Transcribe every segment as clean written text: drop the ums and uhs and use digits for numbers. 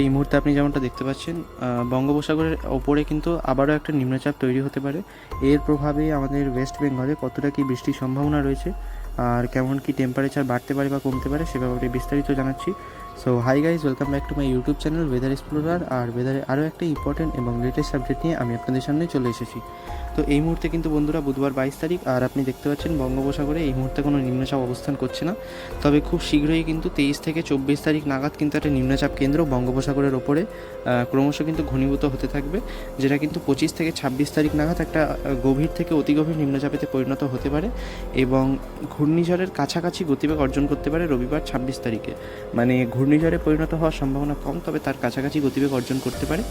এই মুহূর্তে আপনি যেমনটা দেখতে পাচ্ছেন, বঙ্গোপসাগরের ওপরে কিন্তু আবারও একটা নিম্নচাপ তৈরি হতে পারে। এর প্রভাবে আমাদের ওয়েস্ট বেঙ্গলে কতটা কি বৃষ্টির সম্ভাবনা রয়েছে আর কেমন কি টেম্পারেচার বাড়তে পারে বা কমতে পারে সে ব্যাপারে বিস্তারিত জানাচ্ছি। So hi guys, welcome back to my YouTube channel weather explorer. আর ওয়েদারের আরও একটা ইম্পর্টেন্ট এবং লেটেস্ট আপডেট নিয়ে আমি আপনাদের সামনে চলে এসেছি। তো এই মুহূর্তে কিন্তু বন্ধুরা বুধবার 22 তারিখ, আর আপনি দেখতে পাচ্ছেন বঙ্গোপসাগরে এই মুহূর্তে কোনো নিম্নচাপ অবস্থান করছে না। তবে খুব শীঘ্রই কিন্তু 23 থেকে 24 তারিখ নাগাদ কিন্তু একটা নিম্নচাপ কেন্দ্র বঙ্গোপসাগরের ওপরে ক্রমশ কিন্তু ঘনীভূত হতে থাকবে, যেটা কিন্তু 25 থেকে 26 তারিখ নাগাদ একটা গভীর থেকে অতি গভীর নিম্নচাপেতে পরিণত হতে পারে এবং ঘূর্ণিঝড়ের কাছাকাছি গতিবেগ অর্জন করতে পারে রবিবার 26 তারিখে। মানে ঘূর্ণিঝড়ে পরিণত হওয়ার সম্ভাবনা কম, তবে তার কাছাকাছি গতিবেগ অর্জন করতে পারে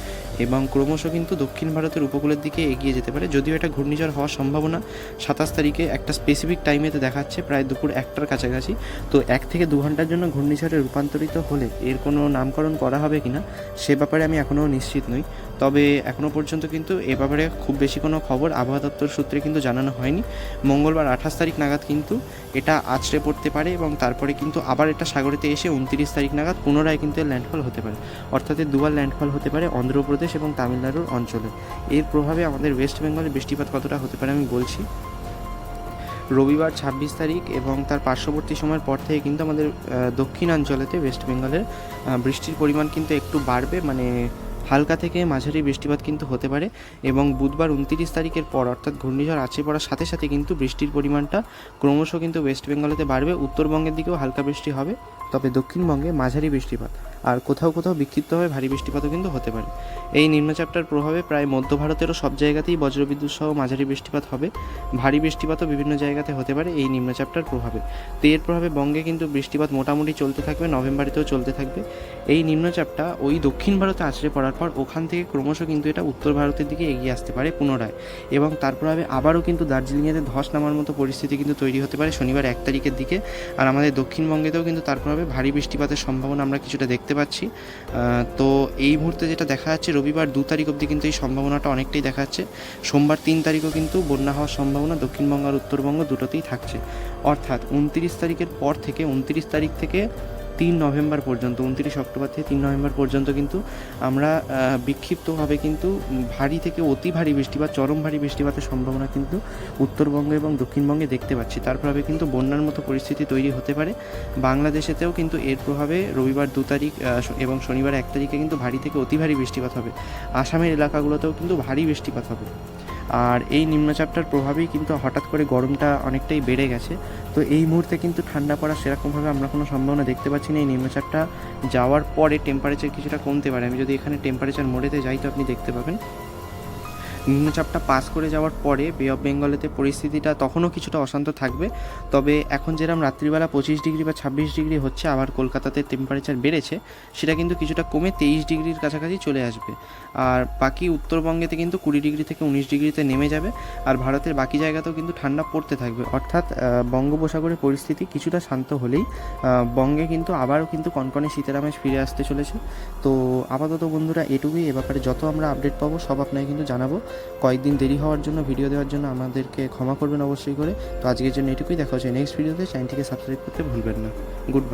এবং ক্রমশ কিন্তু দক্ষিণ ভারতের উপকূলের দিকে এগিয়ে যেতে পারে। যদিও এটা ঘূর্ণিঝড় হওয়ার সম্ভাবনা 27 তারিখে একটা স্পেসিফিক টাইমেতে দেখাচ্ছে, প্রায় দুপুর 1টার কাছাকাছি। তো 1 থেকে 2 ঘন্টার জন্য ঘূর্ণিঝড়ে রূপান্তরিত হলে এর কোনো নামকরণ করা হবে কিনা সে ব্যাপারে আমি এখনও নিশ্চিত নই। তবে এখনও পর্যন্ত কিন্তু এ ব্যাপারে খুব বেশি কোনো খবর আবহাওয়া দপ্তর সূত্রে কিন্তু জানানো হয়নি। মঙ্গলবার 28 তারিখ নাগাদ কিন্তু এটা আছড়ে পড়তে পারে এবং তারপরে কিন্তু আবার এটা সাগরেতে এসে 29 তারিখ নাগাদ পুনরায় কিন্তু ল্যান্ডফল হতে পারে। অর্থাৎ দুবার ল্যান্ডফল হতে পারে অন্ধ্রপ্রদেশ এবং তামিলনাড়ুর অঞ্চলে। এর প্রভাবে আমাদের ওয়েস্ট বেঙ্গলে বৃষ্টিপাত কতটা হতে পারে আমি বলছি। রবিবার 26 তারিখ এবং তার পার্শ্ববর্তী সময়ের পর থেকে কিন্তু আমাদের দক্ষিণাঞ্চলেতে ওয়েস্ট বেঙ্গলের বৃষ্টির পরিমাণ কিন্তু একটু বাড়বে, মানে হালকা থেকে মাঝারি বৃষ্টিপাত কিন্তু হতে পারে। এবং বুধবার 29 তারিখের পর অর্থাৎ ঘূর্ণিঝড় আছড়ে পড়ার সাথে সাথে কিন্তু বৃষ্টির পরিমাণটা ক্রমশ কিন্তু ওয়েস্ট বেঙ্গলেতে বাড়বে। উত্তরবঙ্গের দিকেও হালকা বৃষ্টি হবে, তবে দক্ষিণবঙ্গে মাঝারি বৃষ্টিপাত আর কোথাও কোথাও বিক্ষিপ্তভাবে ভারী বৃষ্টিপাতও কিন্তু হতে পারে। এই নিম্নচাপটার প্রভাবে প্রায় মধ্য ভারতেরও সব জায়গাতেই বজ্রবিদ্যুৎ সহ মাঝারি বৃষ্টিপাত হবে। ভারী বৃষ্টিপাতও বিভিন্ন জায়গাতে হতে পারে এই নিম্নচাপটার প্রভাবে। তো এর প্রভাবে বঙ্গে কিন্তু বৃষ্টিপাত মোটামুটি চলতে থাকবে, নভেম্বরেতেও চলতে থাকবে। এই নিম্নচাপটা ওই দক্ষিণ ভারতে আছড়ে পড়ার পর ওখান থেকে ক্রমশ কিন্তু এটা উত্তর ভারতের দিকে এগিয়ে আসতে পারে পুনরায়, এবং তার প্রভাবে আবারও কিন্তু দার্জিলিংয়েতে ধস নামার মতো পরিস্থিতি কিন্তু তৈরি হতে পারে শনিবার 1 তারিখের দিকে। আর আমাদের দক্ষিণবঙ্গেতেও কিন্তু তার প্রভাবে ভারী বৃষ্টিপাতের সম্ভাবনা আমরা কিছুটা দেখতে পাচ্ছি। তো এই মুহূর্তে যেটা দেখা যাচ্ছে রবিবার 2 তারিখ অবধি কিন্তু এই সম্ভাবনাটা অনেকটাই দেখা যাচ্ছে। সোমবার 3 তারিখও কিন্তু বন্যা হওয়ার সম্ভাবনা দক্ষিণবঙ্গ আর উত্তরবঙ্গ দুটোতেই থাকছে। অর্থাৎ 29 তারিখের পর থেকে 29 তারিখ থেকে 3 নভেম্বর পর্যন্ত, 29 অক্টোবর থেকে 3 নভেম্বর পর্যন্ত কিন্তু আমরা বিক্ষিপ্তভাবে কিন্তু ভারী থেকে অতি ভারী বৃষ্টিপাত, চরম ভারী বৃষ্টিপাতের সম্ভাবনা কিন্তু উত্তরবঙ্গ এবং দক্ষিণবঙ্গে দেখতে পাচ্ছি। তার প্রভাবে কিন্তু বন্যার মতো পরিস্থিতি তৈরি হতে পারে। বাংলাদেশেতেও কিন্তু এর প্রভাবে রবিবার 2 তারিখ এবং শনিবার 1 তারিখে কিন্তু ভারী থেকে অতি ভারী বৃষ্টিপাত হবে। আসামের এলাকাগুলোতেও কিন্তু ভারী বৃষ্টিপাত হবে। আর এই নিম্নচাপটার প্রভাবেই কিন্তু হঠাৎ করে গরমটা অনেকটাই বেড়ে গেছে। তো এই মুহূর্তে কিন্তু ঠান্ডা পড়ার সেরকমভাবে আমরা কোনো সম্ভাবনা দেখতে পাচ্ছি না। এই নিম্নচাপটা যাওয়ার পরে টেম্পারেচার কিছুটা কমতে পারে। আমি যদি এখানে টেম্পারেচার মোডেতে যাই তো আপনি দেখতে পাবেন নিম্নচাপটা পাস করে যাওয়ার পরে বে অফ বেঙ্গলেতে পরিস্থিতিটা তখনও কিছুটা অশান্ত থাকবে। তবে এখন যেরকম রাত্রিবেলা 25 ডিগ্রি বা 26 ডিগ্রি হচ্ছে, আবার কলকাতাতে টেম্পারেচার বেড়েছে, সেটা কিন্তু কিছুটা কমে 23 ডিগ্রির কাছাকাছি চলে আসবে। আর বাকি উত্তরবঙ্গেতে কিন্তু 20 ডিগ্রি থেকে 19 ডিগ্রিতে নেমে যাবে। আর ভারতের বাকি জায়গাতেও কিন্তু ঠান্ডা পড়তে থাকবে। অর্থাৎ বঙ্গোপসাগরের পরিস্থিতি কিছুটা শান্ত হলেই বঙ্গে কিন্তু আবারও কিন্তু কনকনে শীতের আমেজ ফিরে আসতে চলেছে। তো আপাতত বন্ধুরা এটুকুই। এ ব্যাপারে যত আমরা আপডেট পাবো সব আপনাকে কিন্তু জানাবো। কয়েকদিন দেরি হওয়ার জন্য, ভিডিও দেওয়ার জন্য আমাদেরকে ক্ষমা করবেন অবশ্যই করে। তো আজকের জন্য এটুকুই। দেখা হচ্ছে নেক্সট ভিডিওতে। চ্যানেলটিকে সাবস্ক্রাইব করতে ভুলবেন না। Good bye.